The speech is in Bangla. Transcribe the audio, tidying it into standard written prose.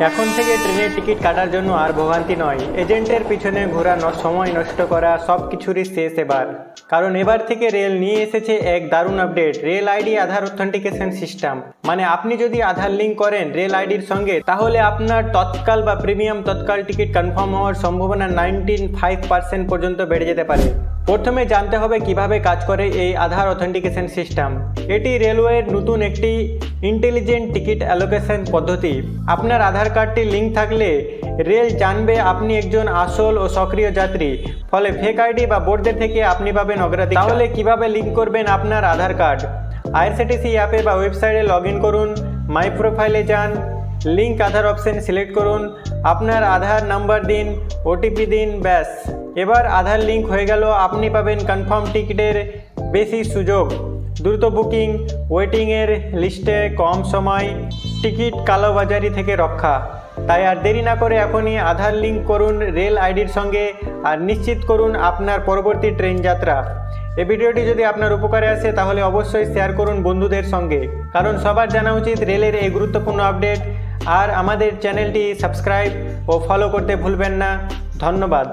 এখন থেকে ট্রেনের টিকিট কাটার জন্য আর ভোগান্তি নয়, এজেন্টের পিছনে ঘোরা সময় নষ্ট করা সব কিছুরই শেষ এবার। কারণ এবার থেকে রেল নিয়ে এসেছে এক দারুণ আপডেট, রেল আইডি আধার অথেন্টিকেশন সিস্টেম। মানে আপনি যদি আধার লিঙ্ক করেন রেল আইডির সঙ্গে, তাহলে আপনার তৎকাল বা প্রিমিয়াম তৎকাল টিকিট কনফার্ম হওয়ার সম্ভাবনা 95% পর্যন্ত বেড়ে যেতে পারে। প্রথমে জানতে হবে কিভাবে কাজ করে এই আধার অথেন্টিকেশন সিস্টেম। এটি রেলওয়ের নতুন একটি ইন্টেলিজেন্ট টিকিট অ্যালোকেশন পদ্ধতি। আপনার আধার কার্ডটি লিঙ্ক থাকলে রেল জানবে আপনি একজন আসল ও সক্রিয় যাত্রী, ফলে ফেক আইডি বা বোর্ডদের থেকে আপনি পাবেন অগ্রাধিকার। তাহলে কিভাবে লিঙ্ক করবেন আপনার আধার কার্ড? আইআরসিটিসি অ্যাপে বা ওয়েবসাইটে লগ ইন করুন, মাই প্রোফাইলে যান, লিঙ্ক আধার অপশন সিলেক্ট করুন, আপনার আধার নাম্বার দিন, ওটিপি দিন, ব্যাস এবার আধার লিঙ্ক হয়ে গেল। আপনি পাবেন কনফার্ম টিকিটের বেশি সুযোগ, দ্রুত বুকিং, ওয়েটিংয়ের লিস্টে কম সময়, টিকিট কালোবাজারি থেকে রক্ষা। তাই আর দেরি না করে এখনই আধার লিঙ্ক করুন রেল আইডির সঙ্গে আর নিশ্চিত করুন আপনার পরবর্তী ট্রেন যাত্রা। এই ভিডিওটি যদি আপনার উপকারে আসে তাহলে অবশ্যই শেয়ার করুন বন্ধুদের সঙ্গে, কারণ সবার জানা উচিত রেলের এই গুরুত্বপূর্ণ আপডেট। আর আমাদের চ্যানেলটি সাবস্ক্রাইব ও ফলো করতে ভুলবেন না। ধন্যবাদ।